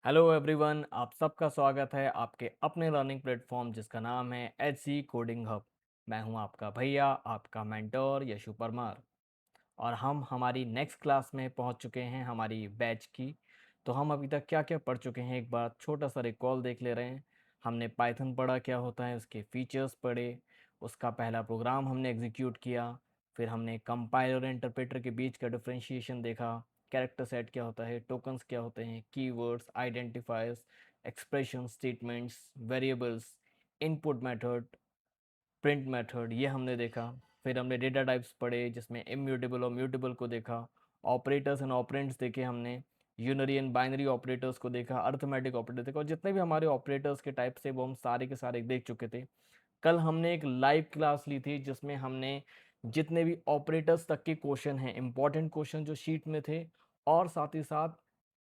Hello everyone, आप सबका स्वागत है आपके अपने लर्निंग प्लेटफॉर्म जिसका नाम है एच सी कोडिंग हब। मैं हूं आपका भैया, आपका मेंटोर यशु परमार। और हम हमारी नेक्स्ट क्लास में पहुंच चुके हैं, हमारी बैच की। तो हम अभी तक क्या क्या पढ़ चुके हैं, एक बार छोटा सा रिकॉल देख ले रहे हैं। हमने पाइथन पढ़ा, क्या होता है, उसके फीचर्स पढ़े, उसका पहला प्रोग्राम हमने एग्जीक्यूट किया। फिर हमने कंपाइलर और इंटरप्रेटर के बीच का डिफरेंशिएशन देखा। कैरेक्टर सेट क्या होता है, टोकन्स क्या होते हैं, keywords, identifiers, expression, statements, variables, input method, print method, ये हमने देखा। फिर हमने डेटा टाइप्स पढ़े जिसमें इम्यूटेबल और म्यूटेबल को देखा। ऑपरेटर्स एंड ऑपरेंड्स देखे हमने। यूनरी एंड बाइनरी ऑपरेटर्स को देखा, अर्थमेटिक ऑपरेटर देखा, और जितने भी हमारे ऑपरेटर्स के टाइप से वो हम सारे के सारे देख चुके थे। कल हमने एक लाइव क्लास ली थी जिसमें हमने जितने भी ऑपरेटर्स तक के क्वेश्चन हैं, इंपॉर्टेंट क्वेश्चन जो शीट में थे, और साथ ही साथ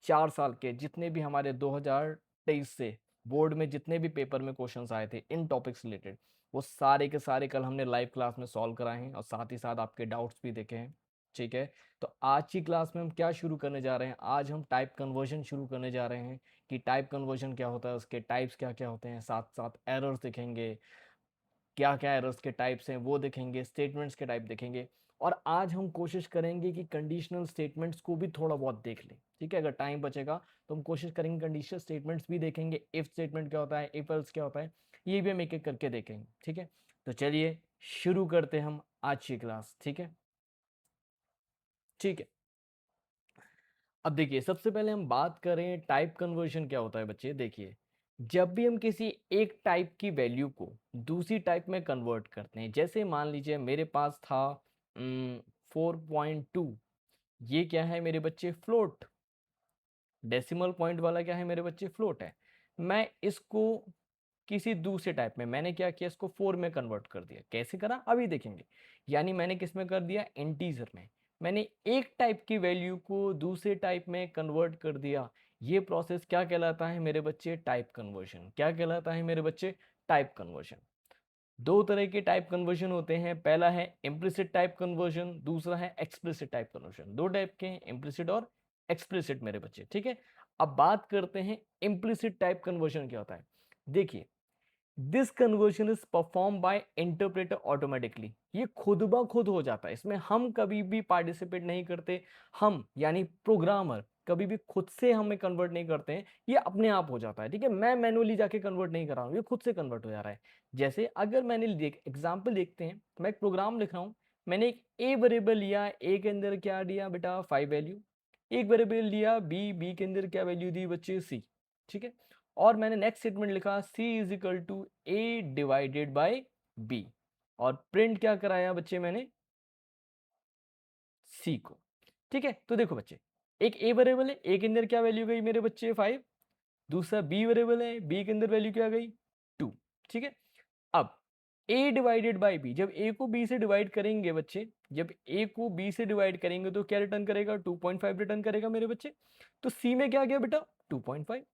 4 साल के जितने भी हमारे 2023 से बोर्ड में जितने भी पेपर में क्वेश्चंस आए थे इन टॉपिक्स रिलेटेड, वो सारे के सारे कल हमने लाइव क्लास में सॉल्व कराए हैं और साथ ही साथ आपके डाउट्स भी देखे हैं। ठीक है, तो आज की क्लास में हम क्या शुरू करने जा रहे हैं, आज हम टाइप कन्वर्जन शुरू करने जा रहे हैं कि टाइप कन्वर्जन क्या होता है, उसके टाइप्स क्या क्या होते हैं, साथ साथ एरर्स देखेंगे, क्या क्या एरर्स के टाइप्स हैं वो देखेंगे, स्टेटमेंट्स के टाइप देखेंगे। और आज हम कोशिश करेंगे कि कंडीशनल स्टेटमेंट्स को भी थोड़ा बहुत देख लें। ठीक है, अगर टाइम बचेगा तो हम कोशिश करेंगे कंडीशनल स्टेटमेंट्स भी देखेंगे, इफ स्टेटमेंट क्या होता है, इफ एल्स क्या होता है, ये भी हम एक एक करके देखेंगे। ठीक है, तो चलिए शुरू करते हैं हम आज की क्लास। ठीक है, ठीक है। अब देखिए, सबसे पहले हम बात करें टाइप कन्वर्जन क्या होता है बच्चे। देखिए, जब भी हम किसी एक टाइप की वैल्यू को दूसरी टाइप में कन्वर्ट करते हैं, जैसे मान लीजिए मेरे पास था 4.2, ये क्या है मेरे बच्चे, फ्लोट। डेसिमल पॉइंट वाला क्या है मेरे बच्चे, फ्लोट है। मैं इसको किसी दूसरे टाइप में, मैंने क्या किया, इसको 4 में कन्वर्ट कर दिया। कैसे करा अभी देखेंगे। यानी मैंने किस में कर दिया, इंटीजर में। मैंने एक टाइप की वैल्यू को दूसरे टाइप में कन्वर्ट कर दिया। ये प्रोसेस क्या कहलाता है मेरे बच्चे, टाइप कन्वर्जन। क्या कहलाता है मेरे बच्चे, टाइप कन्वर्जन। दो तरह के टाइप कन्वर्जन होते हैं, पहला है इम्प्लिसिट टाइप कन्वर्जन, दूसरा है एक्सप्लिसिट टाइप कन्वर्जन। दो टाइप के हैं, इम्प्लिसिट और एक्सप्लिसिट मेरे बच्चे। ठीक है, अब बात करते हैं इम्प्लिसिट टाइप कन्वर्जन क्या होता है। देखिए, this conversion is perform by interpreter automatically. ये खुद ब खुद हो जाता है, इसमें हम कभी भी पार्टिसिपेट नहीं करते। हम यानी प्रोग्रामर कभी भी खुद से हमें कन्वर्ट नहीं करते हैं, ये अपने आप हो जाता है। ठीक है, मैं मैनुअली जाके कन्वर्ट नहीं कर रहा हूँ, ये खुद से कन्वर्ट हो जा रहा है। जैसे अगर मैंने एग्जाम्पल देखते हैं, मैं एक प्रोग्राम लिख रहा हूँ। मैंने एक ए वेरिएबल लिया, ए के अंदर क्या दिया बेटा, 5 वैल्यू। एक वेरिएबल लिया बी, बी के अंदर क्या वैल्यू दी बच्चे, सी। ठीक है, और मैंने नेक्स्ट स्टेटमेंट लिखा c is equal to A divided by B, और प्रिंट क्या कराया बच्चे मैंने, c को। ठीक है, तो देखो बच्चे, एक a वेरिएबल है, a के अंदर क्या वैल्यू गई मेरे बच्चे 5। दूसरा b वेरिएबल है, b के अंदर वैल्यू क्या गई 2। ठीक है, अब a डिवाइडेड बाई b, जब a को b से डिवाइड करेंगे बच्चे, जब a को b से डिवाइड करेंगे तो क्या रिटर्न करेगा, 2.5 रिटर्न करेगा मेरे बच्चे। तो c में क्या गया बेटा, 2.5।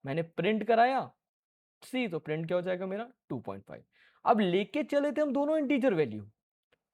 मैंने प्रिंट कराया सी, तो प्रिंट क्या हो जाएगा मेरा 2.5। अब लेके चले थे हम दोनों इंटीजर वैल्यू,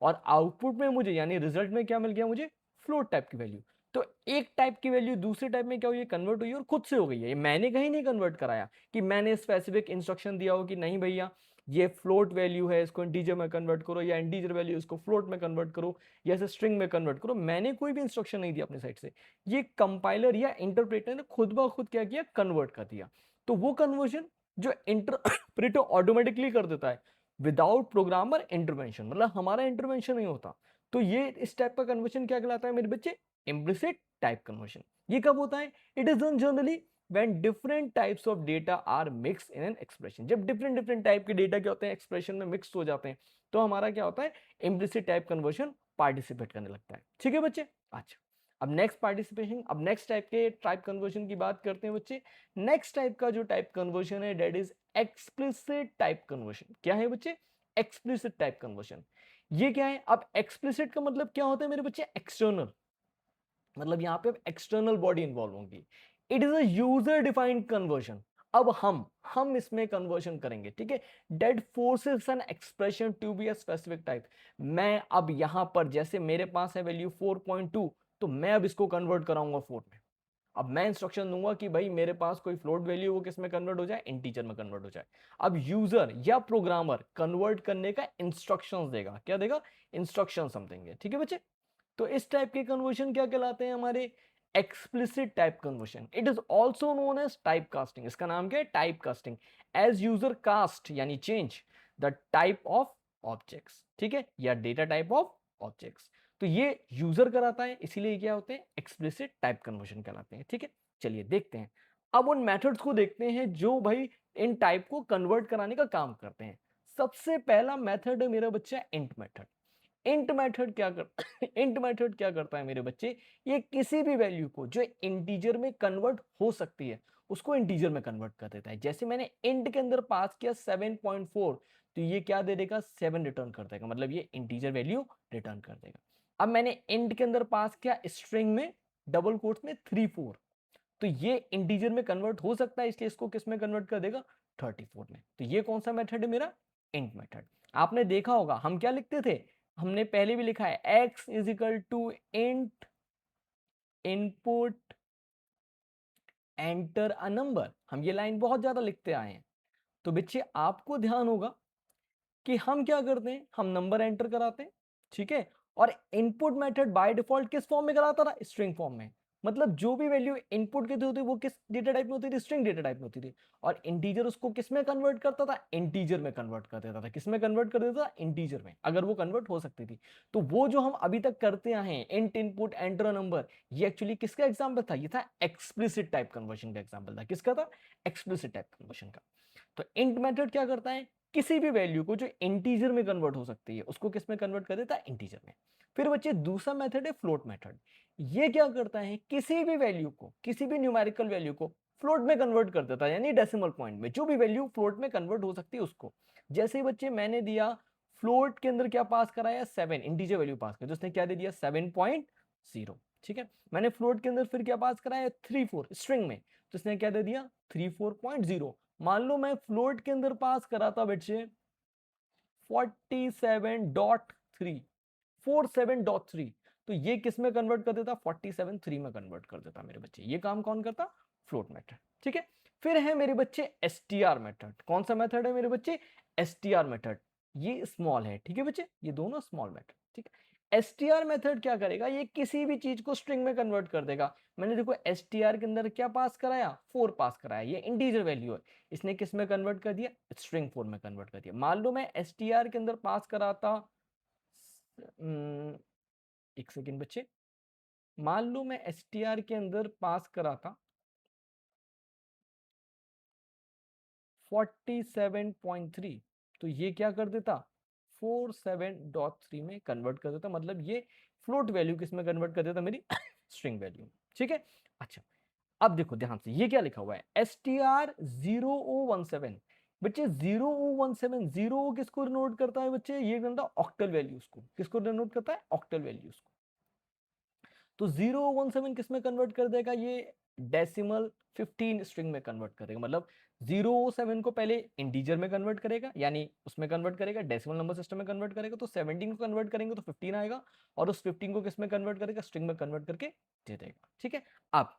और आउटपुट में मुझे यानी रिजल्ट में क्या मिल गया मुझे, फ्लोट टाइप की वैल्यू। तो एक टाइप की वैल्यू दूसरे टाइप में क्या हुई, कन्वर्ट हुई और खुद से हो गई है। ये मैंने कहीं नहीं कन्वर्ट कराया कि मैंने स्पेसिफिक इंस्ट्रक्शन दिया हो कि नहीं भैया ये फ्लोट वैल्यू है, इसको इंटीजर में कन्वर्ट करो, या इंटीजर वैल्यू इसको फ्लोट में कन्वर्ट करो, या इसे स्ट्रिंग में कन्वर्ट करो। मैंने कोई भी इंस्ट्रक्शन नहीं दिया अपने साइड से, ये कंपाइलर या इंटरप्रेटर ने खुद ब खुद क्या किया, कन्वर्ट कर दिया। तो वो कन्वर्जन जो इंटरप्रेटर ऑटोमेटिकली कर देता है विदाउट प्रोग्रामर इंटरवेंशन, मतलब हमारा इंटरवेंशन नहीं होता। तो ये इस टाइप का कन्वर्जन क्या कहलाता है मेरे बच्चे, इम्प्लिसिट टाइप कन्वर्जन। ये कब होता है, it is done generally when different types of data are mixed in an expression। जब डिफरेंट डिफरेंट टाइप के डेटा क्या होते हैं, एक्सप्रेशन में मिक्स हो जाते हैं, तो हमारा क्या होता है, इम्प्लिसिट टाइप कन्वर्जन पार्टिसिपेट करने लगता है। ठीक है बच्चे, अच्छा। अब नेक्स्ट पार्टिसिपेशन, अब नेक्स्ट टाइप के टाइप कन्वर्जन की बात करते हैं बच्चे। नेक्स्ट टाइप का जो टाइप कन्वर्जन है that is explicit type conversion. क्या है बच्चे, एक्सप्लिसिट टाइप कन्वर्जन। ये क्या है, अब एक्सप्लिसिट का मतलब क्या होता है मेरे बच्चे, एक्सटर्नल, मतलब यहां पे एक्सटर्नल बॉडी इन्वॉल्व होंगी। It is a user defined conversion. अब हम इसमें कन्वर्जन करेंगे। ठीक है, that forces an expression to be a specific type. मैं अब यहां पर जैसे मेरे पास है वैल्यू 4.2, तो मैं अब इसको कन्वर्ट कराऊंगा 4 में। अब मैं इंस्ट्रक्शन दूंगा कि भाई मेरे पास कोई फ्लोट वैल्यू वो किस में कन्वर्ट हो जाए, इंटीजर में कन्वर्ट हो जाए। अब यूजर या प्रोग्रामर कन्वर्ट करने का इंस्ट्रक्शंस देगा, क्या देगा, इंस्ट्रक्शंस हम देंगे, ठीक है बच्चे। तो इस टाइप के कन्वर्शन क्या कहलाते हैं हमारे, explicit type conversion. It is also known as type casting, इसका नाम क्या है, type casting. As user cast यानी change the type of objects, ठीक है, या डेटा टाइप ऑफ ऑब्जेक्ट्स। तो ये यूजर कराता है, इसीलिए क्या होते हैं, एक्सप्लिसिट टाइप कन्वर्शन कहलाते हैं, ठीक है। चलिए देखते हैं अब उन मेथड्स को, देखते हैं जो भाई इन टाइप को कन्वर्ट कराने का काम करते हैं। सबसे पहला मेथड है मेरा बच्चा इंट मेथड। इंट मेथड क्या करता है, इंट मेथड क्या करता है मेरे बच्चे, ये किसी भी वैल्यू को जो इंटीजर में कन्वर्ट हो सकती है उसको इंटीजर में कन्वर्ट कर देता है। जैसे मैंने इंट के अंदर पास किया 7.4, तो ये क्या दे देगा, 7 रिटर्न कर देगा, मतलब ये इंटीजर वैल्यू रिटर्न कर देगा। अब मैंने इंट के अंदर पास किया स्ट्रिंग में डबल कोट्स में 3 4, तो ये इंटीजर में कन्वर्ट हो सकता है, इसलिए इसको किस में कन्वर्ट कर देगा, 34 में। तो ये कौन सा मेथड है मेरा, इंट मेथड। आपने देखा होगा हम क्या लिखते थे, हमने पहले भी लिखा है x is equal to int input enter a number, हम ये लाइन बहुत ज्यादा लिखते आए हैं। तो बच्चे आपको ध्यान होगा कि हम क्या करते हैं, हम नंबर एंटर कराते हैं, ठीक है, और इनपुट मेथड बाय डिफॉल्ट किस फॉर्म में कराता था, स्ट्रिंग फॉर्म में। मतलब जो भी वैल्यू इनपुट की होती वो किस डेटा टाइप में होती थी, स्ट्रिंग डेटा टाइप में होती थी। और इंटीजर उसको किस में कन्वर्ट करता था, इंटीजर में कन्वर्ट कर देता था। किस में कन्वर्ट कर देता था, इंटीजर में, अगर वो कन्वर्ट हो सकती थी। तो वो जो हम अभी तक करते आए हैं, इंट इनपुट एंटर नंबर, ये एक्चुअली किसका एग्जाम्पल था, ये था एक्सप्लिसिट टाइप कन्वर्शन का एग्जाम्पल था। किसका था, एक्सप्लिसिट टाइप कन्वर्शन का। तो इंट मेथड क्या करता है, किसी भी वैल्यू को जो इंटीजर में कन्वर्ट हो सकती है उसको किस में कन्वर्ट कर देता है, इंटीजर में। फिर बच्चे दूसरा मेथड है फ्लोट मेथड। ये क्या करता है, किसी भी वैल्यू को, किसी भी न्यूमेरिकल वैल्यू को फ्लोट में कन्वर्ट कर देता है, यानी डेसिमल पॉइंट में जो भी वैल्यू फ्लोट में कन्वर्ट हो सकती है उसको। जैसे ही बच्चे मैंने दिया फ्लोट के अंदर क्या पास कराया, 7 इंटीजर वैल्यू पास कर, उसने क्या दे दिया, 7.0, ठीक है। मैंने फ्लोट के अंदर फिर क्या पास कराया, 3 4 स्ट्रिंग में, तो इसने क्या दे दिया, 34.0। मान लो मैं फ्लोट के अंदर पास करा था बच्चे 47.3, 47.3, तो ये किस में कन्वर्ट कर देता, 47.3 में कन्वर्ट कर देता मेरे बच्चे। ये काम कौन करता, फ्लोट मेथड, ठीक है। फिर है मेरे बच्चे एसटीआर मेथड। कौन सा मेथड है मेरे बच्चे, एसटीआर मेथड। ये स्मॉल है, ठीक है बच्चे, ये दोनों स्मॉल मेथड, ठीक है। एसटीआर मेथड क्या करेगा, ये किसी भी चीज को स्ट्रिंग में कन्वर्ट कर देगा। मैंने देखो एसटीआर के अंदर क्या पास कराया, 4 पास कराया, ये इंटीजर वैल्यू है, इसने किस में कन्वर्ट कर दिया, स्ट्रिंग फॉर्म में कन्वर्ट कर दिया। मान लो मैं एसटीआर के अंदर पास कराता, एक सेकेंड बच्चे, मान लो मैं एसटीआर के अंदर पास कराता 47.3, तो ये क्या कर देता, 47.3 में कन्वर्ट कर देता, मतलब ये फ्लोट वैल्यू किस में कन्वर्ट कर देता, मेरी स्ट्रिंग वैल्यू, ठीक है। अच्छा अब देखो ध्यान से, ये क्या लिखा हुआ है, एस टी आर 0 0 1 7। बच्चे 0 0 1 7, 0 किसको डिनोट करता है बच्चे, ये करता है ऑक्टल वैल्यूज को। किसको डिनोट करता है, ऑक्टल वैल्यूज को। तो 0 1 7 किस में कन्वर्ट कर देगा, ये डेसिमल 15 स्ट्रिंग में कन्वर्ट करेगा। मतलब 0 7 को पहले इंटीजर में कन्वर्ट करेगा, यानी उसमें कन्वर्ट करेगा, डेसिमल नंबर सिस्टम में कन्वर्ट करेगा, तो 17 को कन्वर्ट करेंगे तो 15 आएगा, और उस 15 को किस में कन्वर्ट करेगा, स्ट्रिंग में कन्वर्ट करके दे देगा, ठीक है। अब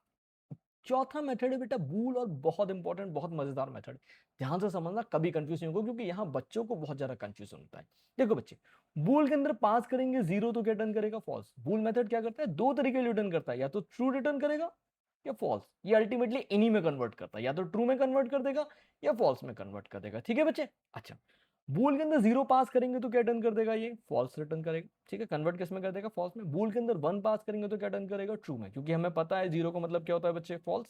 चौथा मेथड है बेटा बूल, और बहुत इंपॉर्टेंट, बहुत मजेदार मेथड। ध्यान से समझना, कभी कंफ्यूज नहीं होगा, क्योंकि यहाँ बच्चों को बहुत ज्यादा कंफ्यूजन होता है। देखो बच्चे, बूल के अंदर पास करेंगे 0 तो क्या रिटर्न करेगा, फॉल्स। बूल मेथड क्या करता है, दो तरीके रिटर्न करता है, या तो ट्रू रिटर्न करेगा या फॉल्स। ये अल्टीमेटली इन्हीं में कन्वर्ट करता है, या तो ट्रू में कन्वर्ट कर देगा या फॉल्स में कन्वर्ट कर देगा, ठीक है बच्चे। अच्छा, बूल के अंदर 0 पास करेंगे तो क्या रिटर्न कर देगा, ये फॉल्स रिटर्न करेगा, ठीक है। कन्वर्ट किस में कर देगा, फॉल्स में। बूल के अंदर 1 पास करेंगे तो क्या रिटर्न करेगा, ट्रू में, क्योंकि हमें पता है 0 का मतलब क्या होता है बच्चे, फॉल्स,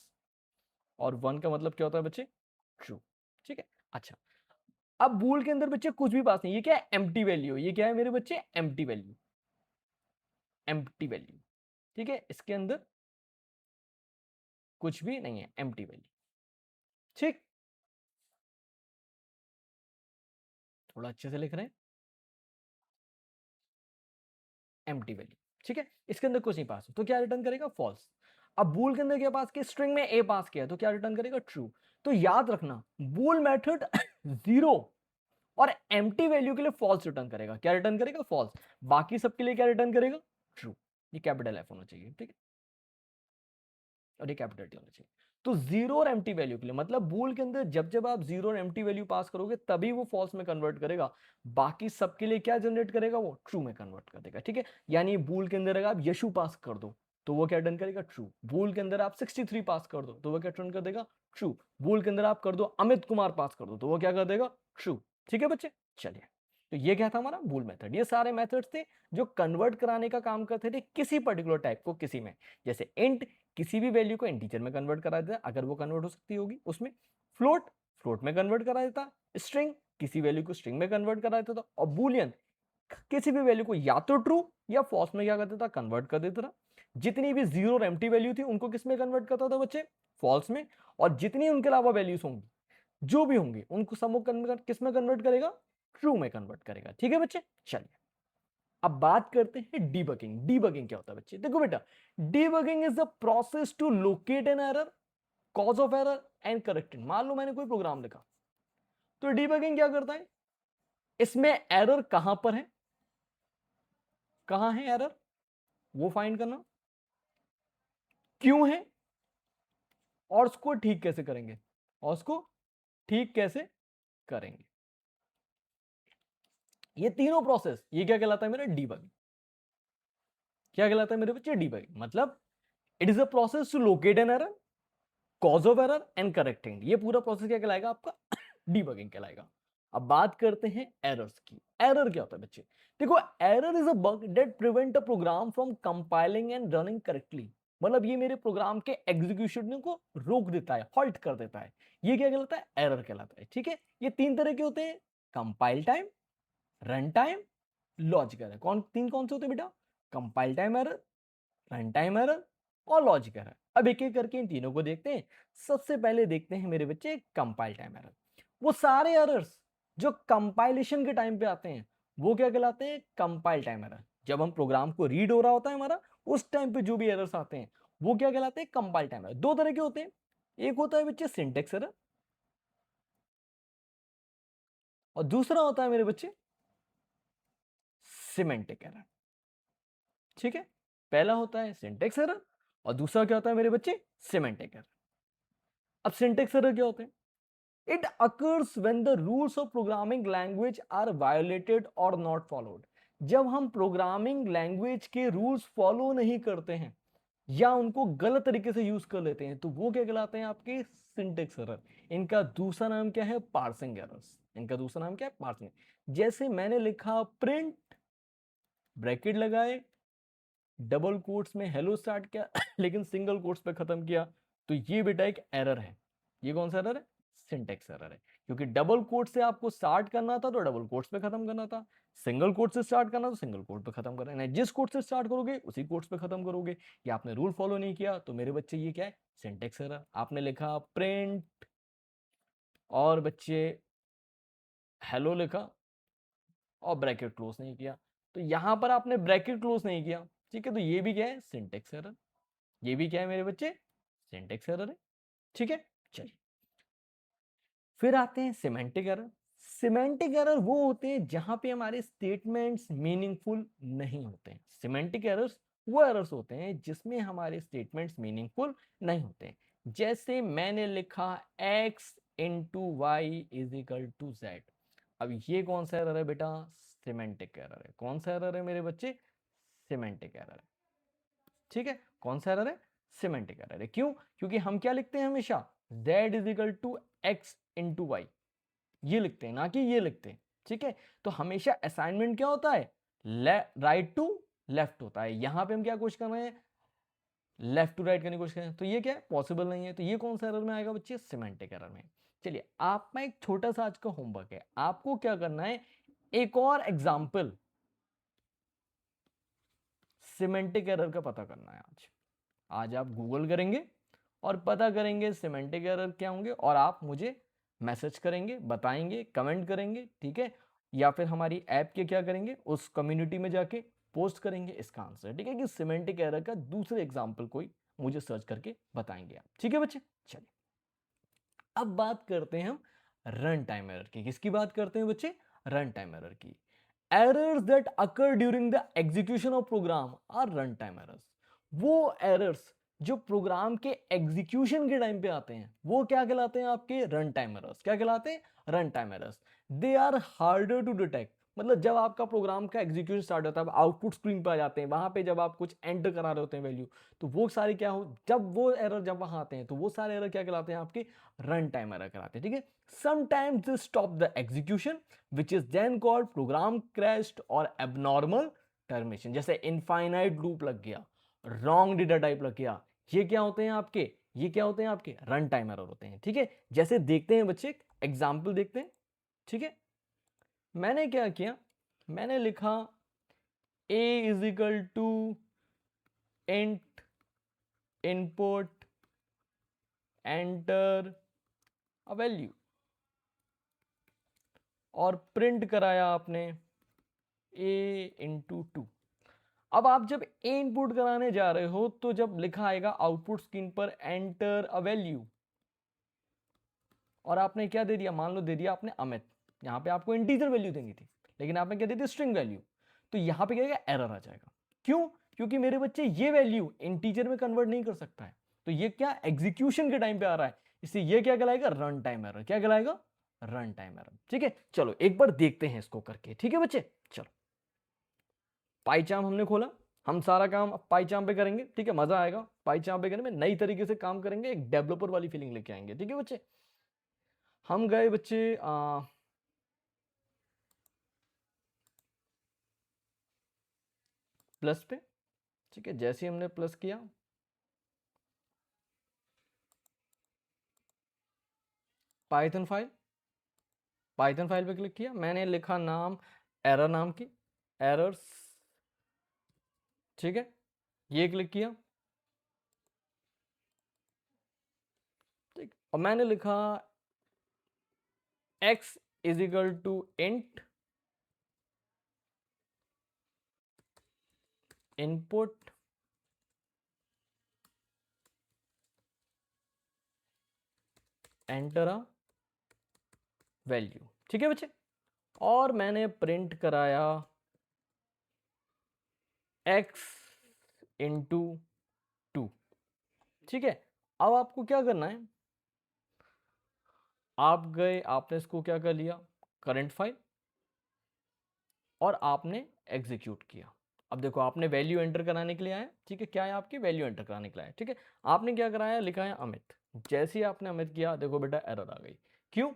और 1 का मतलब क्या होता है बच्चे, ट्रू, ठीक है। अच्छा, अब बूल के अंदर बच्चे कुछ भी पास नहीं, ये क्या है, एम्प्टी वैल्यू। ये क्या है मेरे बच्चे, एम्प्टी वैल्यू, एम्प्टी वैल्यू, ठीक है। इसके अंदर कुछ भी नहीं है, एम्प्टी वैल्यू, ठीक। थोड़ा अच्छे से लिख रहे हैं, एम्प्टी वैल्यू, ठीक है। इसके अंदर कुछ नहीं पास हो तो क्या रिटर्न करेगा, फॉल्स। अब बूल के अंदर क्या पास किया, स्ट्रिंग में ए पास किया, तो क्या रिटर्न करेगा, ट्रू। तो याद रखना, बूल मेथड 0 और एम्प्टी वैल्यू के लिए फॉल्स रिटर्न करेगा। क्या रिटर्न करेगा, फॉल्स। बाकी सबके लिए क्या रिटर्न करेगा, ट्रू। ये कैपिटल एफ होना चाहिए, ठीक है। और ये कैपिटल टी होना चाहिए। तो जीरो और एम्प्टी वैल्यू के लिए, मतलब बूल के अंदर जब जब आप जीरो और एम्प्टी वैल्यू पास करोगे तभी वो फॉल्स में कन्वर्ट करेगा, बाकी सबके लिए क्या जनरेट करेगा, वो ट्रू में कन्वर्ट कर देगा। ठीक है, यानी बूल के अंदर अगर आप यशु पास कर दो तो वो क्या डन करेगा, ट्रू। बूल के अंदर आप 63 पास कर दो तो वो क्या टर्न कर देगा, ट्रू। बूल के अंदर आप कर दो अमित कुमार पास कर दो तो वो क्या कर देगा, ट्रू। ठीक है बच्चे, चलिए। तो ये क्या था हमारा बूल मेथड। ये सारे मेथड्स थे जो कन्वर्ट कराने का काम करते थे किसी पर्टिकुलर टाइप को किसी में। जैसे इंट किसी भी वैल्यू को इंटीजर में कन्वर्ट करा देता अगर वो कन्वर्ट हो सकती होगी उसमें, फ्लोट फ्लोट में कन्वर्ट करा देता, स्ट्रिंग किसी वैल्यू को स्ट्रिंग में कन्वर्ट करा देता था, और बूलियन किसी भी वैल्यू को या तो ट्रू या फॉल्स में क्या कर देता, कन्वर्ट कर देता था। जितनी भी जीरो और एम्प्टी वैल्यू थी उनको किस में कन्वर्ट करता था बच्चे, फॉल्स में। और जितनी उनके अलावा वैल्यूज होंगी जो भी होंगे उनको सब किस में कन्वर्ट करेगा, ट्रू में कन्वर्ट करेगा। ठीक है बच्चे, चलिए अब बात करते हैं डीबगिंग। डीबगिंग क्या होता है बच्चे, देखो बेटा, debugging is the process to locate an error, cause of error and correct it. मान लो मैंने कोई प्रोग्राम लिखा, तो डीबगिंग क्या करता है, इसमें एरर कहां पर है, कहां है एरर वो फाइंड करना, क्यों है, और उसको ठीक कैसे करेंगे, और उसको ठीक कैसे करेंगे। ये तीनों प्रोसेस, ये क्या कहलाता है मेरा, डीबगिंग। क्या कहलाता है मेरे बच्चे, डीबगिंग। मतलब it is a process to locate an error, cause of error and correcting. ये पूरा प्रोसेस क्या कहलाएगा आपका, डीबगिंग कहलाएगा। अब बात करते हैं एरर्स की। एरर क्या होता है बच्चे, देखो error is a bug that prevent a program from compiling and running correctly. मतलब ये मेरे प्रोग्राम के एग्जीक्यूशन को रोक देता है, हॉल्ट कर देता है। ये क्या कहलाता है, एरर कहलाता है। ठीक है, ये तीन तरह के होते हैं, compile time, run time, logic error. कौन से होते हैं बेटा, compile time error, run time error और लॉजिक एरर। अब एक एक करके इन तीनों को देखते हैं। सबसे पहले देखते हैं मेरे बच्चे कंपाइल टाइम एरर। वो सारे एरर्स जो कंपाइलेशन के टाइम पे आते हैं वो क्या कहलाते हैं, कंपाइल टाइम एरर। जब हम प्रोग्राम को रीड हो रहा होता है हमारा, उस टाइम पे जो भी एरर्स आते हैं वो क्या कहलाते हैं, कंपाइल टाइम एरर। दो तरह के होते हैं, एक होता है बच्चे सिंटेक्स एरर, और दूसरा होता है मेरे बच्चे सिमेंटिक एरर। ठीक है, पहला होता है सिंटेक्स एरर और दूसरा क्या होता है मेरे बच्चे, सिमेंटिक एरर। अब सिंटेक्स एरर क्या होते हैं, it occurs when the rules of programming language are violated or not followed। जब हम प्रोग्रामिंग लैंग्वेज के रूल्स फॉलो नहीं करते हैं या उनको गलत तरीके से यूज कर लेते हैं तो वो क्या कहलाते हैं आपके सिंटेक्स एरर। इनका दूसरा नाम क्या है, पार्सिंग एरर्स। इनका दूसरा नाम क्या है, पार्सिंग। जैसे मैंने लिखा प्रिंट, ब्रैकेट लगाए, डबल कोट्स में हेलो स्टार्ट किया लेकिन सिंगल कोट्स पे खत्म किया, तो ये बेटा एक एरर है। ये कौन सा एरर है, सिंटेक्स एरर है। क्योंकि डबल कोट से आपको स्टार्ट करना था तो डबल कोट्स पे खत्म करना था, सिंगल कोट से स्टार्ट करना तो सिंगल कोट पे खत्म करना है। जिस कोट से स्टार्ट करोगे उसी कोट्स पे खत्म करोगे। ये आपने रूल फॉलो नहीं किया तो मेरे बच्चे ये क्या है, सिंटेक्स एरर। आपने लिखा प्रिंट और बच्चे हेलो लिखा और ब्रैकेट क्लोज नहीं किया, तो यहां पर आपने ब्रैकेट क्लोज नहीं किया, ठीक है, तो ये भी क्या है, सिंटेक्स एरर। ये भी क्या है मेरे बच्चे, सिंटेक्स एरर है। ठीक है, चलिए फिर आते हैं सिमेंटिक एरर। सिमेंटिक एरर वो होते हैं जहां पे हमारे स्टेटमेंट्स मीनिंगफुल नहीं होते हैं। सिमेंटिक एरर्स वो एरर्स होते हैं जिसमें हमारे स्टेटमेंट्स मीनिंगफुल नहीं होते हैं। जैसे मैंने लिखा x into Y is equal to Z. अब ये कौन सा एरर है बेटा, सिमेंटिक एरर है। कौन सा एरर है मेरे बच्चे, सिमेंटिक एरर है। ठीक है, कौन सा एरर है, सिमेंटिक एरर है। क्यों, क्योंकि हम क्या लिखते हैं हमेशा, z is equal to X into Y, ये लिखते हैं ना कि ये लिखते हैं। ठीक है, तो हमेशा असाइनमेंट क्या होता है, राइट टू लेफ्ट होता है। यहां पे हम क्या कोशिश कर रहे हैं, लेफ्ट टू राइट करने की कोशिश कर रहे हैं, तो ये क्या है, पॉसिबल नहीं है। तो ये कौन सा एरर में आएगा बच्चे, सिमेंटिक एरर में। चलिए आप में एक छोटा सा आज का होमवर्क है, आपको क्या करना है, एक और एग्जाम्पल सिमेंटिक एरर का पता करना है। आज आज आप गूगल करेंगे और पता करेंगे सिमेंटिक एरर क्या होंगे, और आप मुझे मैसेज करेंगे, बताएंगे, कमेंट करेंगे। ठीक है, या फिर हमारी ऐप के क्या करेंगे, उस कम्युनिटी में जाके पोस्ट करेंगे इसका आंसर। ठीक है, कि सिमेंटिक एरर का दूसरे एग्जाम्पल कोई मुझे सर्च करके बताएंगे आप। ठीक है बच्चे, चलिए अब बात करते हैं हम रन टाइम एरर की। किसकी बात करते हैं बच्चे, रन टाइम एरर की। Errors that occur during the execution of program are run time errors. वो एरर्स जो प्रोग्राम के एग्जीक्यूशन के टाइम पे आते हैं वो क्या कहलाते हैं आपके रन टाइम एरर्स। क्या कहलाते हैं? Run time errors. They are harder to detect. मतलब जब आपका प्रोग्राम का एग्जीक्यूशन स्टार्ट होता है, आउटपुट स्क्रीन पर आ जाते हैं, वहां पे जब आप कुछ एंटर करा रहे होते हैं वैल्यू, तो वो सारे क्या हो, जब वो एरर जब वहां आते हैं तो वो सारे एरर क्या कहलाते हैं आपके रन टाइम एरर कहलाते हैं। ठीक है, sometimes they stop the execution which is then called program crashed और एबनॉर्मल टर्मिनेशन। जैसे इनफाइनाइट लूप लग गया, रॉन्ग डेटा टाइप लग गया, ये क्या होते हैं आपके, ये क्या होते हैं आपके रन टाइम एरर होते हैं। ठीक है, जैसे देखते हैं बच्चे, एग्जाम्पल देखते हैं। ठीक है, मैंने क्या किया, मैंने लिखा a is equal to int input enter a value और प्रिंट कराया आपने a इंटू 2। अब आप जब a इनपुट कराने जा रहे हो तो जब लिखा आएगा आउटपुट स्क्रीन पर एंटर अ वैल्यू, और आपने क्या दे दिया, मान लो दे दिया आपने अमित, यहां पे आपको इंटीजर वैल्यू देनी थी लेकिन आपने क्या दे दिया, स्ट्रिंग वैल्यू। तो यहां पे क्या आएगा, एरर आ जाएगा। क्यों? क्योंकि मेरे बच्चे ये वैल्यू इंटीजर में कन्वर्ट नहीं कर सकता है, तो ये क्या एग्जीक्यूशन के टाइम पे आ रहा है, इसलिए ये क्या कहलाएगा, रन टाइम एरर। क्या कहलाएगा, रन टाइम एरर। ठीक है, चलो एक बार देखते हैं इसको करके। ठीक है बच्चे, चलो पाईचार्म हमने खोला, हम सारा काम पाईचार्म पे करेंगे। ठीक है, मजा आएगा पाईचार्म पे करने में, नई तरीके से काम करेंगे, एक डेवलपर वाली फीलिंग लेके आएंगे। ठीक है बच्चे, हम गए बच्चे प्लस पे। ठीक है, जैसे हमने प्लस किया, पाइथन फाइल, पाइथन फाइल पे क्लिक किया, मैंने लिखा नाम एरर नाम की, एरर्स। ठीक है, ये क्लिक किया, ठीक, और मैंने लिखा x is equal to int input enter a value. ठीक है बच्चे, और मैंने प्रिंट कराया x इंटू 2। ठीक है, अब आपको क्या करना है, आप गए, आपने इसको क्या कर लिया, करंट फाइल, और आपने एग्जीक्यूट किया। अब देखो आपने वैल्यू एंटर कराने के लिए आया। ठीक है, क्या है आपकी वैल्यू एंटर कराने के लिए आया। ठीक है, आपने क्या कराया, लिखा है अमित। जैसे ही आपने अमित किया, देखो बेटा एरर आ गई। क्यों,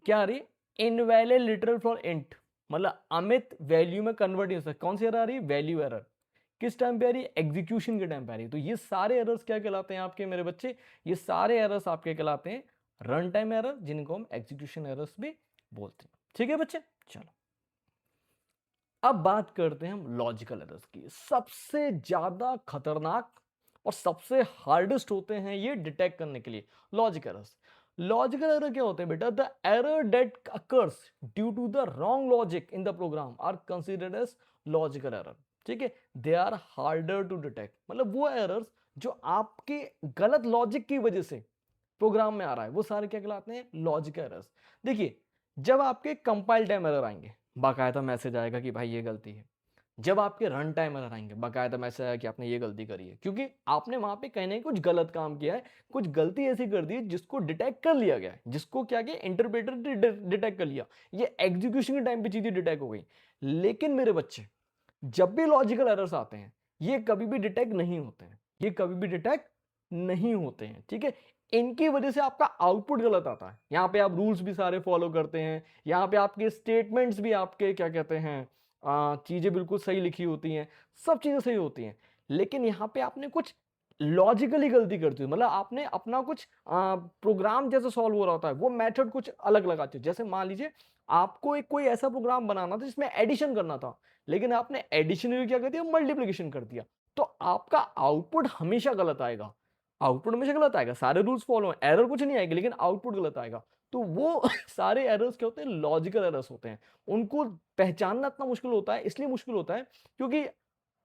क्या आ रही, इनवैलिड लिटरल फॉर इंट, मतलब अमित वैल्यू में कन्वर्ट नहीं हो सकता। कौन सी एरर आ रही है, वैल्यू एरर। किस टाइम पे आ रही है, एग्जीक्यूशन के टाइम पे आ रही है। तो ये सारे एरर्स क्या कहलाते हैं आपके मेरे बच्चे, ये सारे एरर्स आपके कहलाते हैं रन टाइम एरर, जिनको हम एग्जीक्यूशन एरर्स भी बोलते हैं। ठीक है बच्चे, चलो अब बात करते हैं हम लॉजिकल एरर्स की। सबसे ज्यादा खतरनाक और सबसे हार्डेस्ट होते हैं ये डिटेक्ट करने के लिए, लॉजिकल एरर्स। लॉजिकल एरर क्या होते हैं बेटा, the error that occurs due to the wrong logic in the program are considered as logical error. ठीक है, they are harder to detect, मतलब वो एरर्स जो आपके गलत लॉजिक की वजह से प्रोग्राम में आ रहा है, वो सारे क्या कहलाते हैं, लॉजिकल एरर्स। देखिए, जब आपके कंपाइल टाइम एरर आएंगे, बाकायदा मैसेज आएगा कि भाई ये गलती है। जब आपके रन टाइम एरर आएंगे, बाकायदा मैसेज आएगा कि आपने ये गलती करी है, क्योंकि आपने वहां पे कहीं ना कुछ गलत काम किया है, कुछ गलती ऐसी कर दी है जिसको डिटेक्ट कर लिया गया है, जिसको क्या किया, इंटरप्रेटर डिटेक्ट कर लिया, ये एग्जीक्यूशन के टाइम पे चीजें डिटेक्ट हो गई। लेकिन मेरे बच्चे, जब भी लॉजिकल एरर्स आते हैं, ये कभी भी डिटेक्ट नहीं होते हैं, ये कभी भी डिटेक्ट नहीं होते हैं। ठीक है, इनकी वजह से आपका आउटपुट गलत आता है। यहां पे आप रूल्स भी सारे फॉलो करते हैं, यहां पे आपके स्टेटमेंट्स भी आपके क्या कहते हैं, चीजें बिल्कुल सही लिखी होती हैं, सब चीजें सही होती हैं, लेकिन यहां पे आपने कुछ लॉजिकली गलती करती हो, मतलब आपने अपना कुछ प्रोग्राम जैसे सॉल्व हो रहा होता है, वो मेथड कुछ अलग लगाते हो। जैसे मान लीजिए आपको एक कोई ऐसा प्रोग्राम बनाना था जिसमें एडिशन करना था, लेकिन आपने एडिशन में क्या कर दिया, मल्टीप्लिकेशन कर दिया, तो आपका आउटपुट हमेशा गलत आएगा। आउटपुट हमेशा गलत आएगा, सारे रूल्स फॉलो हैं, एरर कुछ नहीं आएगी, लेकिन आउटपुट गलत आएगा। तो वो सारे एरर्स क्या होते हैं, लॉजिकल एरर्स होते हैं। उनको पहचानना इतना मुश्किल होता है, इसलिए मुश्किल होता है क्योंकि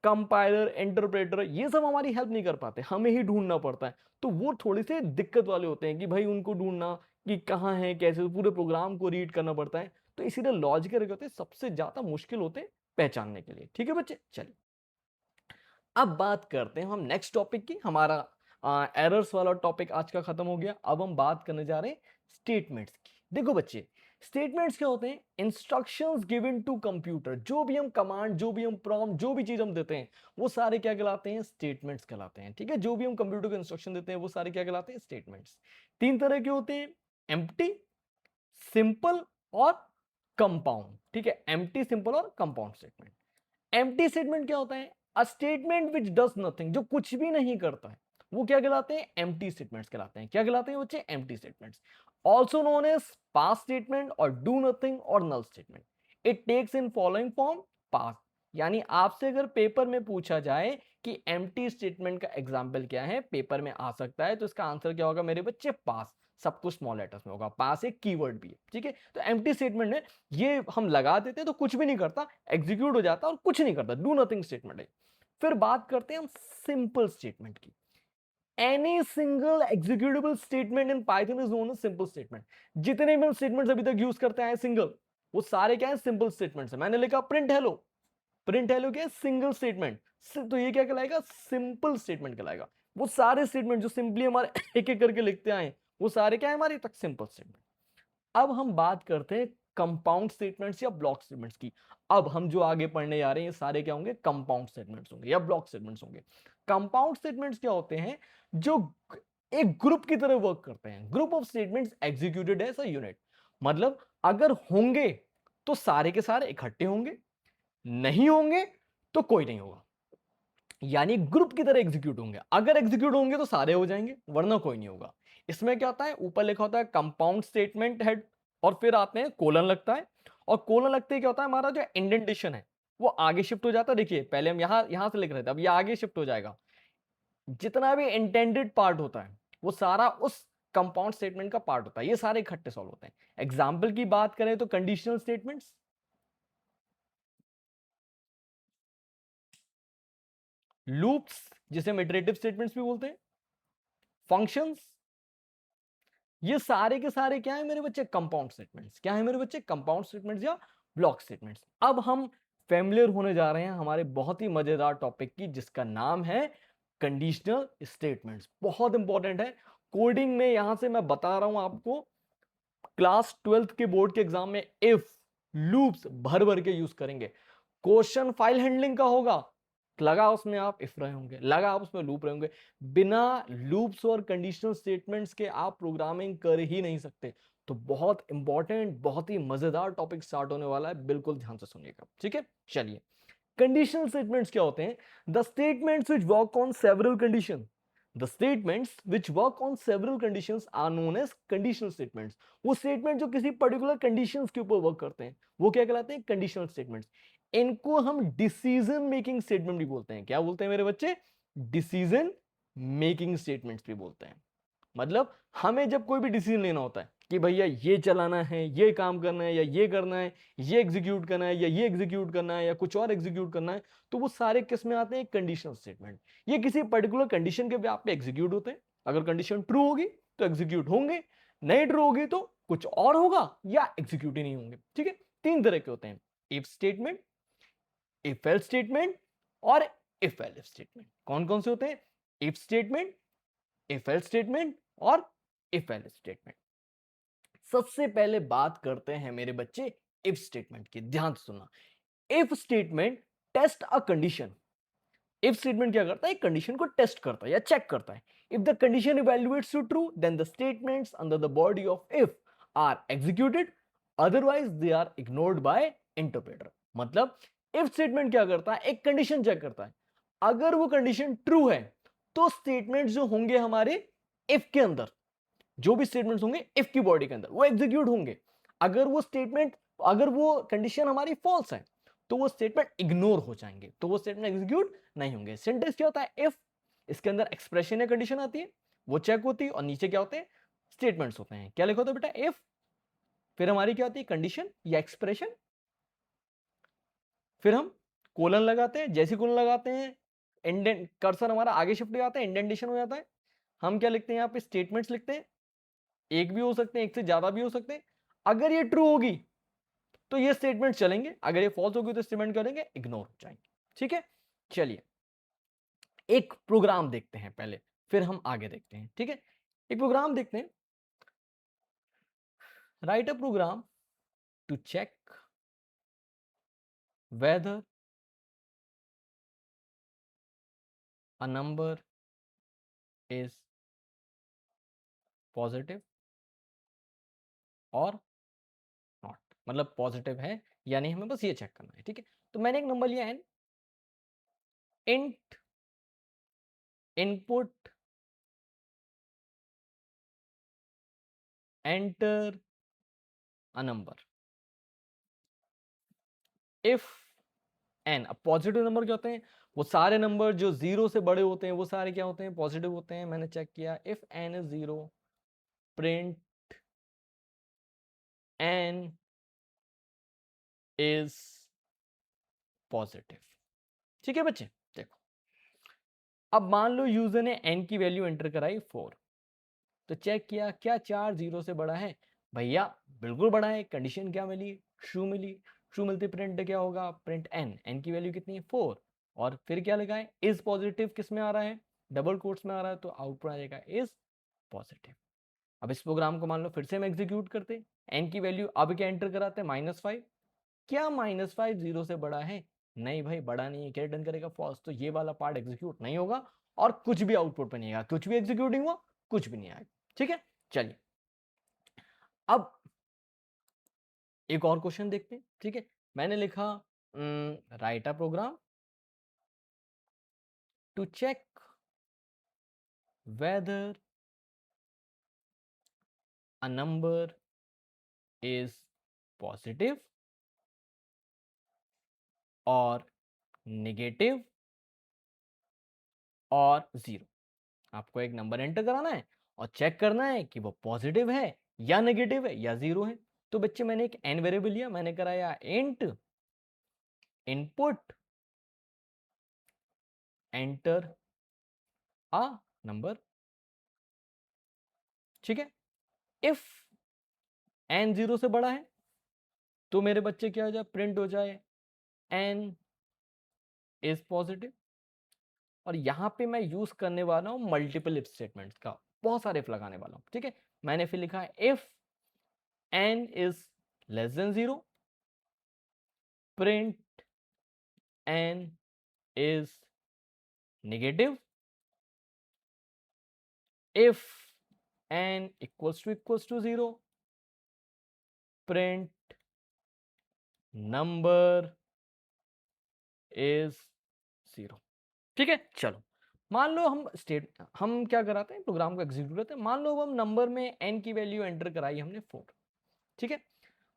कंपाइलर, इंटरप्रेटर ये सब हमारी हेल्प नहीं कर पाते, हमें ही ढूंढना पड़ता है। तो वो थोड़े से दिक्कत वाले होते हैं कि भाई उनको ढूंढना कि कहाँ है, कैसे, पूरे प्रोग्राम को रीड करना पड़ता है। तो इसीलिए लॉजिकल होते हैं सबसे ज्यादा मुश्किल होते हैं पहचानने के लिए। ठीक है बच्चे, चलिए अब बात करते हैं हम नेक्स्ट टॉपिक की। हमारा एरर्स वाला टॉपिक आज का खत्म हो गया। अब हम बात करने जा रहे हैं स्टेटमेंट्स की। देखो बच्चे, स्टेटमेंट्स क्या होते हैं? Instructions given to computer. जो भी हम कमांड, जो भी हम प्रॉम्प्ट, जो भी चीज हम देते हैं, वो सारे क्या कहलाते हैं? स्टेटमेंट्स कहलाते हैं। ठीक है, जो भी हम कंप्यूटर को इंस्ट्रक्शन देते हैं वो सारे क्या कहलाते हैं? स्टेटमेंट्स। तीन तरह के होते हैं, एम्प्टी, सिंपल और कंपाउंड। ठीक है, एम्प्टी, सिंपल और कंपाउंड स्टेटमेंट। एम्प्टी स्टेटमेंट क्या होता है? A statement which does nothing, जो कुछ भी नहीं करता है, वो क्या कहलाते हैं? एम्प्टी स्टेटमेंट्स कहलाते हैं। क्या कहलाते हैं बच्चे? Empty statements. Also known as pass statement और डू नथिंग और null statement. It takes in following form pass. यानी आपसे अगर पेपर में पूछा जाए कि एम्प्टी स्टेटमेंट का एग्जाम्पल क्या है, पेपर में आ सकता है, तो इसका आंसर क्या होगा मेरे बच्चे? पास। सब कुछ स्मॉल लेटर्स में होगा। पास एक कीवर्ड भी है। ठीक है, तो एम्प्टी स्टेटमेंट है, ये हम लगा देते हैं तो कुछ भी नहीं करता, एग्जीक्यूट हो जाता और कुछ नहीं करता, डू नथिंग स्टेटमेंट है। फिर बात करते हैं हम सिंपल स्टेटमेंट की। Any single executable statement in Python is known as simple statement. जितने भी हम स्टेटमेंट्स अभी तक यूज करते हैं सिंगल, वो सारे क्या है? सिंपल स्टेटमेंट्स है। मैंने लिखा प्रिंट हेलो, प्रिंट हेलो क्या है? Single statement. तो ये क्या कहलाएगा? सिंपल स्टेटमेंट कहलाएगा। वो सारे स्टेटमेंट जो सिंपली हमारे एक एक करके लिखते आए, वो सारे क्या है हमारे तक? Simple statement. अब हम बात करते हैं कंपाउंड स्टेटमेंट्स या ब्लॉक स्टेटमेंट्स की। अब हम जो आगे पढ़ने जा रहे हैं ये सारे क्या होंगे? कंपाउंड स्टेटमेंट्स होंगे या ब्लॉक स्टेटमेंट्स होंगे। कंपाउंड स्टेटमेंट्स क्या होते हैं? जो एक ग्रुप की तरह वर्क करते हैं। Group of statements executed as a unit. मतलब अगर होंगे तो सारे के सारे इकट्ठे होंगे, नहीं होंगे तो कोई नहीं होगा। यानी ग्रुप की तरह एग्जीक्यूट होंगे। अगर एग्जीक्यूट होंगे तो सारे हो जाएंगे, वरना कोई नहीं होगा। इसमें क्या होता है? ऊपर लिखा होता है कंपाउंड स्टेटमेंट हेड, और फिर आते हैं कोलन लगता है, और कोलन लगते ही क्या होता है? हमारा जो इंडेंटेशन है वो आगे शिफ्ट हो जाता है। देखिए पहले हम यहां से लिख रहे थे, अब ये आगे शिफ्ट हो जाएगा। जितना भी इंटेंडेड पार्ट होता है वो सारा उस कंपाउंड स्टेटमेंट का पार्ट होता है। ये सारे इकट्ठे सॉल्व होते हैं। एग्जाम्पल की बात करें तो कंडीशनल स्टेटमेंट्स, लूप्स जिसे हम इटरेटिव स्टेटमेंट्स भी बोलते हैं, फंक्शंस, ये सारे के सारे क्या है मेरे बच्चे? Compound statements. क्या है मेरे बच्चे? कंपाउंड स्टेटमेंट्स या ब्लॉक स्टेटमेंट्स। अब हम फेमिलियर होने जा रहे हैं हमारे बहुत ही मजेदार टॉपिक की, जिसका नाम है कंडीशनल स्टेटमेंट्स। बहुत इंपॉर्टेंट है कोडिंग में। यहां से मैं बता रहा हूं आपको, क्लास 12th के बोर्ड के एग्जाम में इफ, लूप्स भर भर के यूज करेंगे। क्वेश्चन फाइल हैंडलिंग का होगा, लगा उसमें आप इफ रहे होंगे, लगा आप उसमें लूप रहे होंगे। बिना लूप्स और कंडीशनल स्टेटमेंट्स के आप प्रोग्रामिंग कर ही नहीं सकते। तो बहुत इंपॉर्टेंट, बहुत ही मजेदार टॉपिक स्टार्ट होने वाला है, बिल्कुल ध्यान से सुनिएगा। ठीक है, चलिए। कंडीशनल स्टेटमेंट्स क्या होते हैं? The statements which work on several condition, the statements which work on several conditions are known as conditional statements. वो स्टेटमेंट जो किसी पर्टिकुलर कंडीशंस के ऊपर वर्क करते हैं वो क्या कहलाते हैं? Conditional statements. इनको हम डिसीजन मेकिंग स्टेटमेंट भी बोलते हैं। क्या बोलते हैं मेरे बच्चे? डिसीजन मेकिंग स्टेटमेंट्स भी बोलते हैं। मतलब हमें जब कोई भी डिसीजन लेना होता है कि भैया ये चलाना है, ये काम करना है, या ये करना है, ये एग्जीक्यूट करना है, या ये एग्जीक्यूट करना है, या कुछ और एग्जीक्यूट करना है, तो वो सारे किस में आते हैं? Conditional statement. ये किसी पर्टिकुलर कंडीशन के बेस पे एग्जीक्यूट होते हैं। अगर कंडीशन ट्रू होगी तो एग्जीक्यूट होंगे, नहीं ट्रू होगी तो कुछ और होगा या एग्जीक्यूट ही नहीं होंगे। ठीक है, तीन तरह के होते हैं, if statement, if else statement और इफ एल्स स्टेटमेंट। कौन कौन से होते हैं? If statement, if else statement और इफ एल्स स्टेटमेंट। सबसे पहले बात करते हैं मेरे बच्चे इफ स्टेटमेंट की। ध्यान से सुनना। If statement test a condition. If statement क्या करता है? कंडीशन को टेस्ट करता है या चेक करता है। If the condition evaluates to true then the statements under the body of if are executed, otherwise they are ignored by interpreter. मतलब इफ स्टेटमेंट क्या करता है? एक कंडीशन चेक करता है। अगर वो कंडीशन ट्रू है तो स्टेटमेंट्स जो होंगे हमारे इफ के अंदर, जो भी स्टेटमेंट्स होंगे इफ की बॉडी के अंदर, वो एग्जीक्यूट होंगे। अगर वो स्टेटमेंट, अगर वो कंडीशन हमारी फॉल्स है तो वो स्टेटमेंट इग्नोर हो जाएंगे, तो वो स्टेटमेंट एग्जीक्यूट नहीं होंगे। सिंटेक्स क्या होता है? इफ, इसके अंदर एक्सप्रेशन या कंडीशन आती है, वो चेक होती है, और नीचे क्या होते हैं? स्टेटमेंट्स होते हैं। क्या लिखा होता है बेटा? इफ, फिर हमारी क्या होती है? कंडीशन या एक्सप्रेशन, फिर हम कोलन लगाते हैं। जैसे कोलन लगाते हैं इंडेंट, कर्सर हमारा आगे शिफ्ट हो जाता है, इंडेंटेशन हो जाता है। हम क्या लिखते हैं? यहाँ पे स्टेटमेंट्स लिखते हैं। एक भी हो सकते हैं, एक से ज्यादा भी हो सकते हैं। अगर ये ट्रू होगी तो ये स्टेटमेंट चलेंगे, अगर ये फॉल्स होगी तो स्टेटमेंट करेंगे इग्नोर हो जाएंगे। ठीक है, चलिए एक प्रोग्राम देखते हैं पहले, फिर हम आगे देखते हैं, ठीक है। एक प्रोग्राम देखते हैं, write a program to check whether a number is positive और नॉट, मतलब पॉजिटिव है या नहीं, हमें बस ये चेक करना है, ठीक है। तो मैंने एक नंबर लिया n, int input enter a number if n। अब पॉजिटिव नंबर क्या होते हैं, वो सारे नंबर जो जीरो से बड़े होते हैं वो सारे क्या होते हैं, पॉजिटिव होते हैं। मैंने चेक किया, if n is zero print n is positive, ठीक है बच्चे। देखो, अब मान लो यूजर ने n की वैल्यू एंटर कराई 4, तो चेक किया क्या 4 0 से बड़ा है, भैया बिल्कुल बड़ा है। कंडीशन क्या मिली, ट्रू मिली। ट्रू मिलती प्रिंट क्या होगा, प्रिंट n की वैल्यू कितनी है 4, और फिर क्या लगाए, इज पॉजिटिव किस में आ रहा है, डबल कोट्स में आ रहा है, तो आउटपुट आ जाएगा इज पॉजिटिव। अब इस प्रोग्राम को मान लो फिर से हम एग्जीक्यूट करते, n की वैल्यू अब क्या एंटर कराते हैं -5, क्या -5 0 से बड़ा है, नहीं भाई बड़ा नहीं है, क्या रिटर्न करेगा फॉल्स। तो ये वाला पार्ट एग्जीक्यूट नहीं होगा और कुछ भी आउटपुट पे नहीं आएगा, कुछ भी एग्जीक्यूट नहीं हुआ, कुछ भी नहीं आएगा, ठीक है। चलिए अब एक और क्वेश्चन देखते हैं, ठीक है। मैंने लिखा write a program to check whether a number is positive और नेगेटिव और जीरो। आपको एक नंबर एंटर कराना है और चेक करना है कि वो पॉजिटिव है या नेगेटिव है या जीरो है। तो बच्चे मैंने एक एन वेरिएबल लिया, मैंने कराया int input enter a number, ठीक है। इफ एन जीरो से बड़ा है तो मेरे बच्चे क्या हो जाए, प्रिंट हो जाए एन इज पॉजिटिव। और यहां पे मैं यूज करने वाला हूं मल्टीपल इफ स्टेटमेंट्स का, बहुत सारे इफ लगाने वाला हूं, ठीक है। मैंने फिर लिखा है if N is less than zero print N is negative, if n equals to 0 print number is 0, ठीक है। चलो मान लो हम क्या कराते हैं, प्रोग्राम को एग्जीक्यूट करते हैं। मान लो हम नंबर में n की वैल्यू एंटर कराई हमने 4, ठीक है।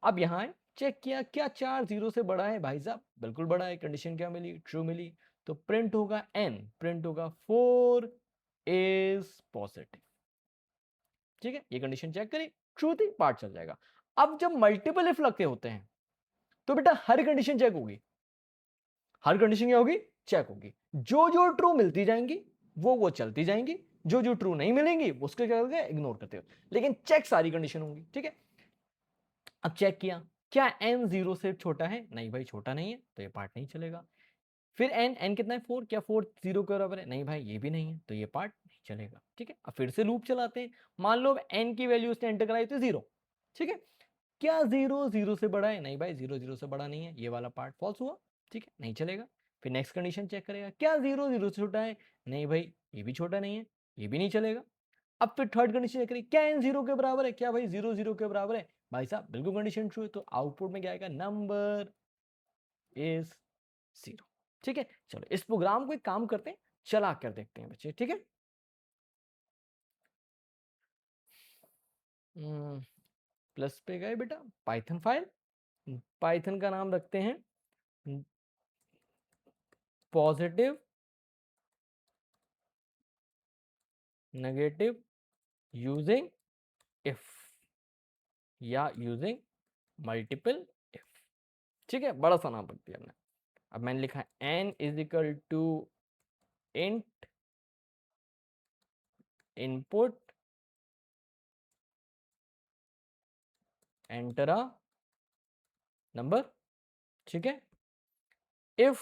अब यहाँ चेक किया क्या 4 0 से बड़ा है, भाई साहब बिल्कुल बड़ा है। कंडीशन क्या मिली, ट्रू मिली। तो प्रिंट होगा n, प्रिंट होगा 4 इज पॉजिटिव, ठीक है। ये कंडीशन चेक करी, ट्रू थी, पार्ट चल जाएगा। अब जब मल्टीपल इफ लगते होते हैं तो बेटा हर कंडीशन चेक होगी, हर कंडीशन क्या होगी, चेक होगी। जो जो ट्रू मिलती जाएंगी वो चलती जाएंगी, जो जो ट्रू नहीं मिलेंगी उसके क्या करते, इग्नोर करते हो। लेकिन चेक सारी कंडीशन होंगी, ठीक है। अब चेक किया क्या n 0 से छोटा है, नहीं भाई छोटा नहीं है, तो ये पार्ट नहीं चलेगा। फिर n कितना है 4, क्या 4 0 के बराबर है, नहीं भाई ये भी नहीं है, तो ये पार्ट नहीं चलेगा, ठीक है। अब फिर से लूप चलाते हैं। मान लो n की वैल्यू उसने एंटर कराई थी 0, ठीक है। क्या 0 0 से बड़ा है, नहीं भाई 0 0 से बड़ा नहीं है, ये वाला पार्ट फॉल्स हुआ, ठीक है, नहीं चलेगा। फिर नेक्स्ट कंडीशन चेक करेगा, क्या 0 0 से छोटा है, नहीं भाई ये भी छोटा नहीं है, ये भी नहीं चलेगा। अब फिर थर्ड कंडीशन चेक करेगी, क्या n 0 के बराबर है, क्या भाई 0 0 के बराबर है, भाई साहब बिल्कुल कंडीशन ट्रू है। तो आउटपुट में क्या आएगा, नंबर इज 0, ठीक है। चलो इस प्रोग्राम को एक काम करते हैं, चला कर देखते हैं बच्चे, ठीक है। प्लस पे गए बेटा, पाइथन फाइल, पाइथन का नाम रखते हैं पॉजिटिव नेगेटिव यूजिंग इफ या यूजिंग मल्टीपल इफ, ठीक है। बड़ा सा नाम रख दिया हमने। अब मैंने लिखा n is equal to int input enter a number, ठीक है। If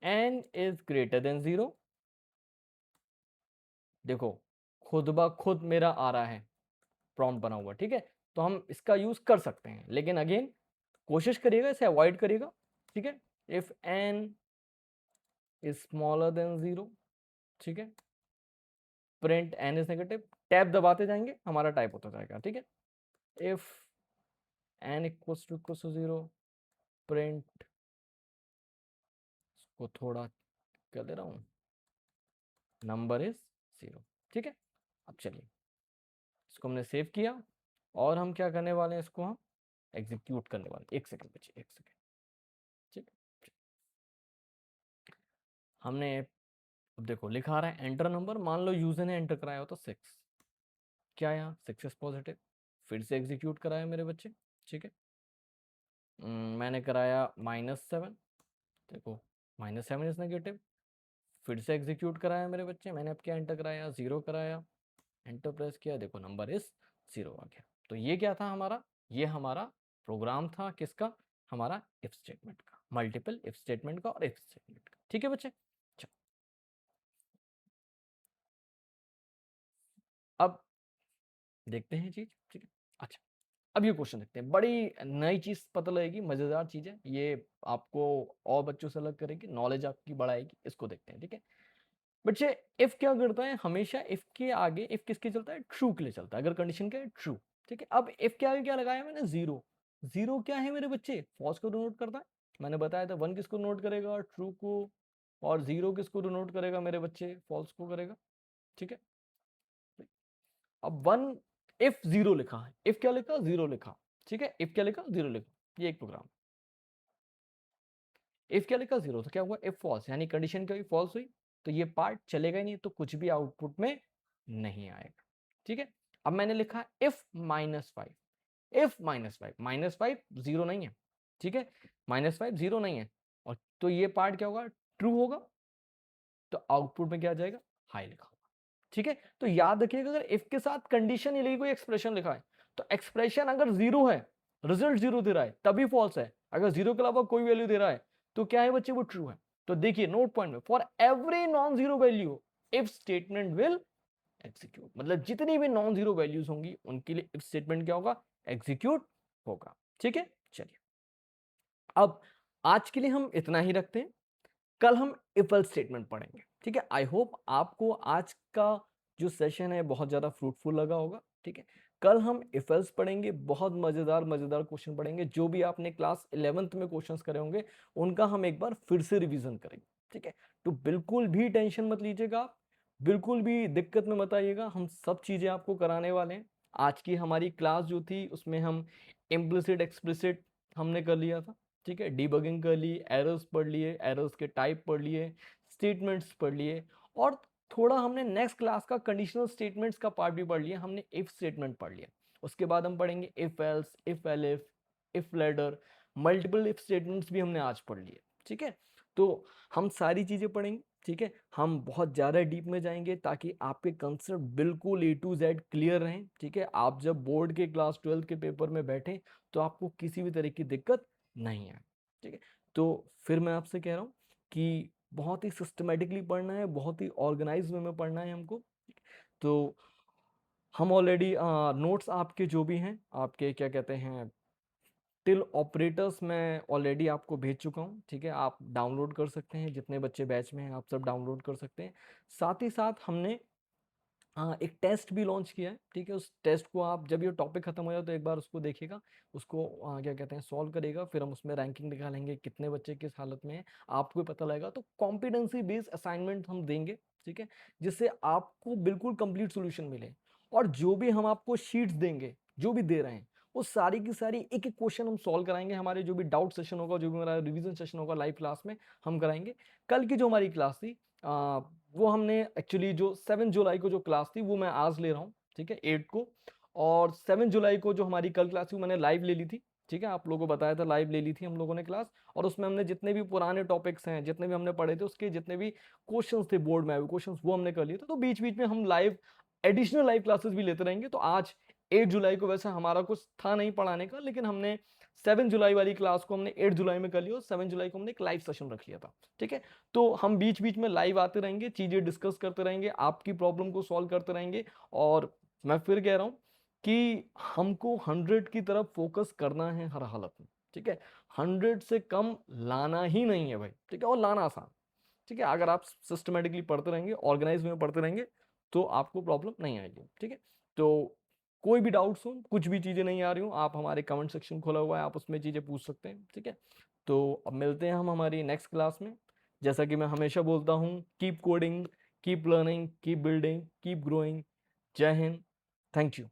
n is greater than 0 देखो खुद ब खुद मेरा आ रहा है प्रॉम्प्ट बना हुआ, ठीक है, तो हम इसका यूज कर सकते हैं, लेकिन अगेन कोशिश करिएगा इसे अवॉइड करिएगा, ठीक है। If n is smaller than 0, ठीक है, print n is negative, tab दबाते जाएंगे हमारा टाइप होता जाएगा, ठीक है। If n equals to 0, print, इसको थोड़ा कर दे रहा हूँ, नंबर इज 0, ठीक है। अब चलिए इसको हमने सेव किया और हम क्या करने वाले हैं, इसको हम एग्जीक्यूट करने वाले। एक सेकंड बच्चे, एक सेकंड, ठीक है। हमने अब देखो लिखा रहा है एंटर नंबर, मान लो यूजर ने एंटर कराया हो तो 6, क्या यहाँ 6 इज पॉजिटिव, फिर से एग्जीक्यूट कराया मेरे बच्चे, ठीक है। मैंने कराया -7, देखो -7 इज नेगेटिव, फिर से एग्जीक्यूट कराया मेरे बच्चे, मैंने अब क्या एंटर कराया, 0 कराया, एंटर प्रेस किया, देखो नंबर इज 0 आ गया। तो ये क्या था हमारा, ये हमारा प्रोग्राम था किसका, हमारा इफ स्टेटमेंट का, मल्टीपल इफ स्टेटमेंट का और इफ स्टेटमेंट का, ठीक है बच्चे। चलो अब देखते हैं चीज, ठीक है। अच्छा अब ये क्वेश्चन देखते हैं, बड़ी नई चीज पता लगेगी, मजेदार चीज है ये, आपको और बच्चों से अलग करेगी, नॉलेज आपकी बढ़ाएगी, इसको देखते हैं, ठीक है। बच्चे इफ क्या करता है, हमेशा इफ के आगे, इफ किसके चलता है, ट्रू के लिए चलता है, अगर कंडीशन क्या है, ट्रू, ठीक है। अब इफ के आगे क्या लगाया मैंने, 0, 0 क्या है मेरे बच्चे, फॉल्स को डिनोट करता है, मैंने बताया था 1 किसको नोट करेगा, ट्रू को, और 0 किसको डिनोट करेगा मेरे बच्चे, फॉल्स को करेगा, ठीक है। अब 1 इफ 0 लिखा है, इफ क्या लिखा, 0 लिखा, ठीक है, इफ क्या लिखा, 0 लिखा, ये एक प्रोग्राम। इफ क्या लिखा, 0, तो क्या हुआ, इफ फॉल्स, यानी कंडीशन क्या हुई, फॉल्स हुई, तो ये पार्ट चलेगा ही नहीं, तो कुछ भी आउटपुट में नहीं आएगा, ठीक है। अब मैंने लिखा इफ -5, इफ -5, -5 0 नहीं है, ठीक है, -5 0 नहीं है, और तो ये पार्ट क्या होगा, ट्रू होगा, तो आउटपुट में क्या आ जाएगा, हाई लिखा होगा, ठीक है। तो याद रखिएगा अगर इफ के साथ कंडीशन ये कोई एक्सप्रेशन लिखा है, तो एक्सप्रेशन अगर 0 है, रिजल्ट 0 दे रहा है, तभी फॉल्स है, अगर 0 के अलावा कोई वैल्यू दे रहा है तो क्या है बच्चे, वो ट्रू है। तो देखिए नोट पॉइंट में, for every non zero value if statement will execute, मतलब जितनी भी नॉन जीरो वैल्यूज होंगी उनके लिए इफ स्टेटमेंट क्या होगा, एग्जीक्यूट होगा, ठीक है। चलिए अब आज के लिए हम इतना ही रखते हैं, कल हम इफ एल्स स्टेटमेंट पढ़ेंगे, ठीक है। आई होप आपको आज का जो सेशन है बहुत ज्यादा फ्रूटफुल लगा होगा, ठीक है। कल हम इफ एल्स पढ़ेंगे, बहुत मजेदार मजेदार क्वेश्चन पढ़ेंगे, जो भी आपने क्लास 11th में क्वेश्चंस करे होंगे उनका हम एक बार फिर से रिवीजन करेंगे, ठीक है। तो बिल्कुल भी टेंशन मत लीजिएगा आप, बिल्कुल भी दिक्कत में मत आइएगा, हम सब चीजें आपको कराने वाले हैं। आज की हमारी क्लास जो थी उसमें हम इम्प्लिसिट एक्सप्लिसिट हमने कर लिया था, ठीक है, डीबगिंग कर ली, एरर्स पढ़ लिए, एरर्स के टाइप पढ़ लिए, स्टेटमेंट्स पढ़ लिए, और थोड़ा हमने नेक्स्ट क्लास का कंडीशनल स्टेटमेंट्स का पार्ट भी पढ़ लिया, हमने इफ स्टेटमेंट पढ़ लिया। उसके बाद हम पढ़ेंगे if else, if elif, if ladder, multiple if statements भी हमने आज पढ़ लिए, ठीक है। तो हम सारी चीजें पढ़ेंगे, ठीक है, हम बहुत ज़्यादा डीप में जाएंगे ताकि आपके कंसेप्ट बिल्कुल A to Z क्लियर रहें, ठीक है। आप जब बोर्ड के क्लास 12 के पेपर में बैठे तो आपको किसी भी तरह की दिक्कत नहीं आए, ठीक है। तो फिर मैं आपसे कह रहा हूँ कि बहुत ही सिस्टमेटिकली पढ़ना है, बहुत ही ऑर्गेनाइज वे में पढ़ना है हमको। तो हम ऑलरेडी नोट्स आपके जो भी हैं, आपके क्या कहते हैं टिल ऑपरेटर्स, मैं ऑलरेडी आपको भेज चुका हूँ, ठीक है, आप डाउनलोड कर सकते हैं, जितने बच्चे बैच में हैं आप सब डाउनलोड कर सकते हैं। साथ ही साथ हमने एक टेस्ट भी लॉन्च किया है, ठीक है। उस टेस्ट को आप जब ये टॉपिक खत्म हो जाए तो एक बार उसको देखिएगा, उसको क्या कहते हैं सॉल्व करेगा, फिर हम उसमें रैंकिंग निकालेंगे कितने बच्चे किस हालत में हैं, आपको पता लगेगा। तो कॉम्पिटेंसी बेस्ड असाइनमेंट हम देंगे, ठीक है, जिससे आपको बिल्कुल कंप्लीट सोल्यूशन मिले। और जो भी हम आपको शीट्स देंगे, जो भी दे रहे हैं, वो सारी की सारी एक एक क्वेश्चन हम सॉल्व कराएंगे, हमारे जो भी डाउट सेशन होगा, जो भी हमारा रिवीजन सेशन होगा लाइव क्लास में हम कराएंगे। कल की जो हमारी क्लास थी वो हमने एक्चुअली जो 7 जुलाई को जो क्लास थी वो मैं आज ले रहा हूँ, ठीक है, 8 को, और 7 जुलाई को जो हमारी कल क्लास थी मैंने लाइव ले ली थी, ठीक है, आप लोगों को बताया था, लाइव ले ली थी हम लोगों ने क्लास। और उसमें हमने जितने भी पुराने टॉपिक्स हैं, जितने भी हमने पढ़े थे, उसके जितने भी क्वेश्चंस थे बोर्ड में आए क्वेश्चंस, वो हमने कर लिए थे। तो बीच बीच में हम लाइव एडिशनल लाइव क्लासेस भी लेते रहेंगे। तो आज 8 जुलाई को वैसे हमारा कुछ था नहीं पढ़ाने का, लेकिन हमने 7 जुलाई वाली क्लास को हमने 8 जुलाई में कर लिया और 7 जुलाई को हमने एक लाइव सेशन रख लिया था। ठीक है, तो हम बीच बीच में लाइव आते रहेंगे, चीजें डिस्कस करते रहेंगे, आपकी प्रॉब्लम को सॉल्व करते रहेंगे। और मैं फिर कह रहा हूं कि हमको 100 की तरफ फोकस करना है हर हालत में। ठीक है, 100 से कम लाना ही नहीं है भाई। ठीक है, और लाना आसान। ठीक है, अगर आप सिस्टमेटिकली पढ़ते रहेंगे, ऑर्गेनाइज में पढ़ते रहेंगे, तो आपको प्रॉब्लम नहीं आएगी। ठीक है, तो कोई भी डाउट्स हो, कुछ भी चीजें नहीं आ रही हो, आप हमारे कमेंट सेक्शन खोला हुआ है, आप उसमें चीजें पूछ सकते हैं। ठीक है, तो अब मिलते हैं हम हमारी नेक्स्ट क्लास में। जैसा कि मैं हमेशा बोलता हूँ, keep coding, keep learning, keep building, keep growing. जय हिंद, थैंक यू।